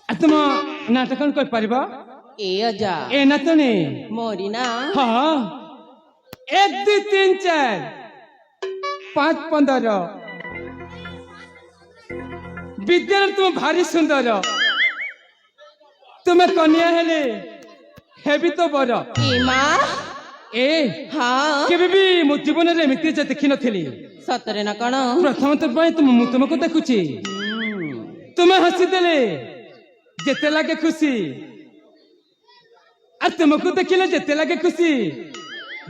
तुम नाटक कोई पारिबो ए अजा ए ना तो नहीं मोरी ना हाँ 1 2 3 4 5 15 विद्यालय तुम भारी सुंदर तुम्हें कन्या हेले हेबी तो बर ए माँ ए हाँ केबे भी मो जीवन रे एमिति जे देखि नथिली सतरे ना कण प्रथम तो पय तुम मु तुमको देखुची तुम्हें हसी देले जेते लागे खुशी आ तुमको देखिले जेते लागे खुशी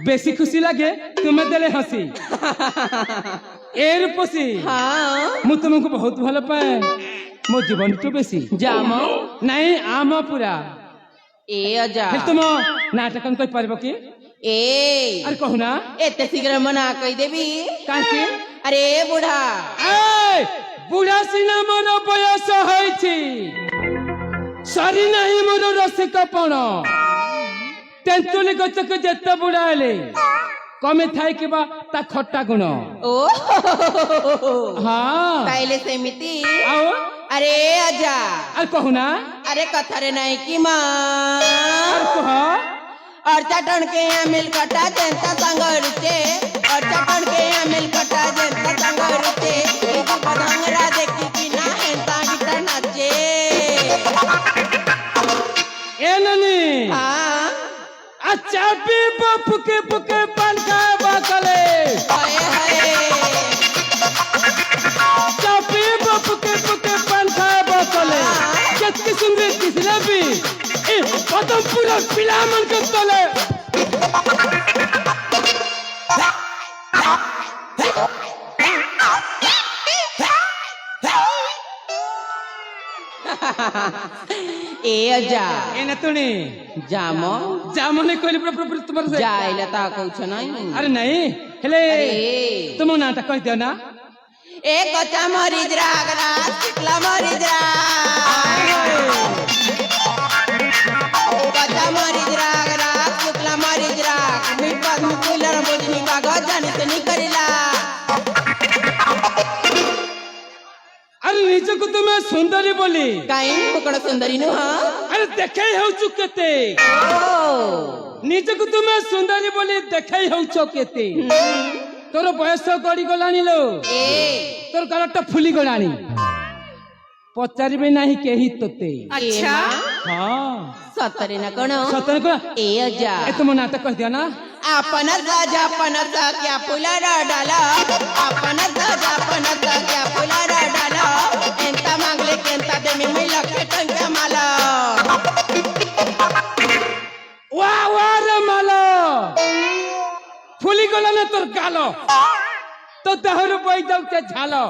बेसी खुशी लागे तुम्हें देले हसी ए रूपसी हाँ मु तुमको बहुत भल पाए मो जीवन तो बेसी जाम नहीं आम पूरा ए अजा फिर तुम नाटक कोई पारिबो की ए अरे कहूना एते शीघ्र मना कही देवी काहे अरे बुढ़ा ए बुढ़ा सिना मोर बयस होइछि सरी नहीं मोर रसिकपण तेंतुली गछ को जेते बुढ़ा हेले कमे थाई के बा ता खट्टा गुण ओ हाँ ताइले सेमिति आओ अरे अजा अरे कहूना अरे कथरे नहीं की माँ अरे कह और चटन के यहाँ मिल कटा जनता संगरते और चटन के यहाँ मिल कटा जनता संगरते पतंगरा देखी कि ना हेंता गिटार नाचे ए ननी हाँ अच्छा भी फुके फुके पान खाए बाकले हाय हाय चापी फुके फुके पान खाए बाकले कितनी सुंदर किसने भी ए पतम पूरा पिला मन के तले ए अजा ए न तुनी जामो जामने कोइले प्रॉपर तुम्हारे से जाइला ता कहछ नहीं अरे नहीं हेले अरे तुम नाटक कह दियो ना ए कच्चा मरीज राग राग चिकला मरीज राग कच्चा मरीज राग राग चिकला मरीज राग मी पद्म कुलर बोजनी कागज जाने से नहीं करेला अरे नीचे को तुम्हें सुंदरी बोली काई पकड़ सुंदरी नु हां अरे देखे हो चुकते ओ नीचे को तुम्हें सुंदरी बोली देखे हो चुकते तोर बयस गड़ी गलानी लो ए तोर गलटा फुली गलानी पचारिबे नाही केही तोते अच्छा हां सतरे ना कण सतन को ए अजा ए तुम नाटक कह दिया ना आपण राजा क्या फुला डाला आपण राजा क्या फुला डाला एंता मागले केंता दे मी लखे टंक्या माला वा वा रे मालो फुली गलाने तोर गालो तो दहरु बई जाऊ के झालो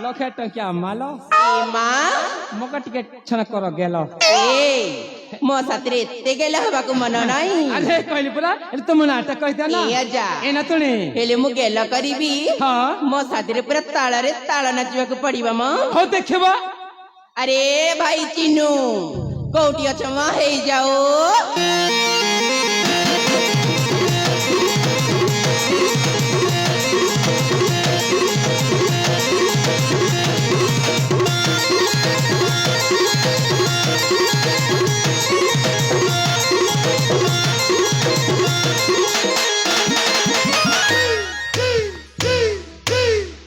लखे टंकिया मालो ए मां मका टिके छना कर गेलो ए मो साथरे ते गेला हबा को मन नाही अरे कहली पुरा अरे तुम नाटक कह दिया ना ए अजा ए ना तुनी हेले मु गेला करीबी हां मो साथरे पूरा ताळा रे ताळा नाचवा को पड़ीबा म हो देखबा अरे भाई चिन्नू कोठी अछमा हे जाओ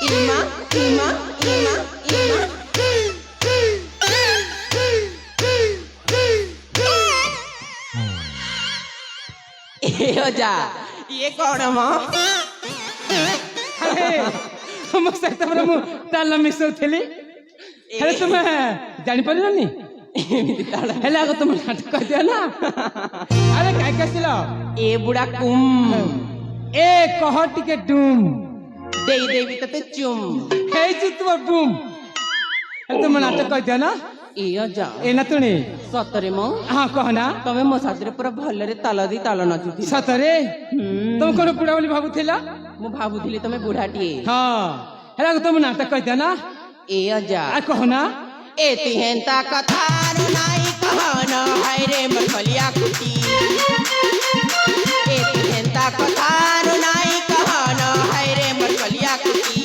इमा इमा इमा इमा ए जा ये कौन मां अरे तुम से तमरा मु ताला मिसो थेली अरे तुम जानि परलनी एमिति ताळा हेला को तुम नाटक कह दिया ना अरे काय कसिलो ए बुढ़ा कुम ए कह टिके डूम देई देवी तते चुम हे जितवा बूम अरे तुम नाटक कह दिया ना ए जा ए ना तुनी सतरे मो हां कहना तमे मो साथरे पूरा भलरे ताला दी ताला नाचुथि सतरे तुम कोन पुडा बोली भाबुथिला मु भाबुथिली तमे बुढ़ाटिए हां हेला को तुम नाटक कह दिया ना ए जा आ कहना ए तिहेंता कथार नाई कहना हाय रे मखलिया कुटी ए तिहेंता कथार नाई कहना हाय रे मखलिया कुटी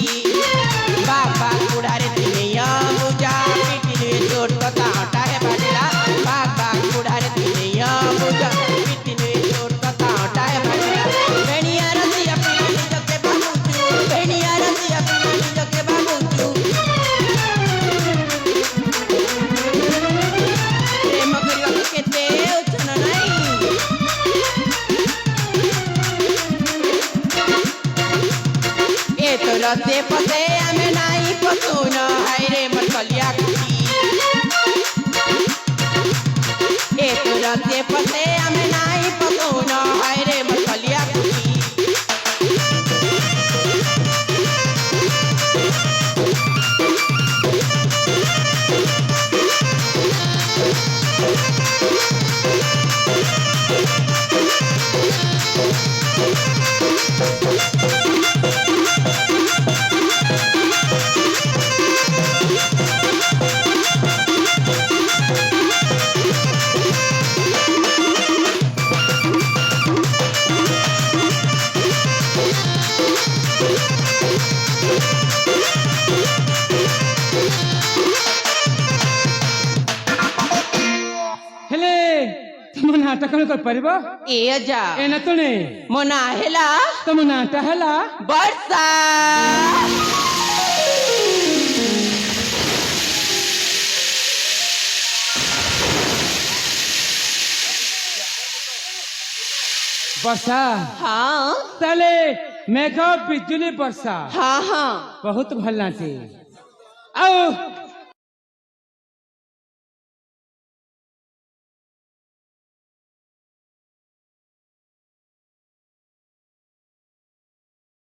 बाबा बुढ़ारे तिनिया मुजा पिटिले चोट कथा हटा है रसे पसे हमें नाई पसुन हाय रे मरकलिया कुटी एक रसे पसे हमें नाई पसुन हाय रे मरकलिया कुटी ହେଲେ ତମ ନାଁଟା କଣ କରିପାରିବ? ए जा ଏ ନା ତୁଣେ ମୋ ନାଁ ହେଲା ତମ ନାଁଟା ହେଲା ବର୍ଷା ବର୍ଷା। ହଁ ତାହେଲେ ମେଘ ବିଜୁଳି ବର୍ଷା ହଁ ହଁ ବହୁତ ଭଲ ନାଚେ। ଆଉ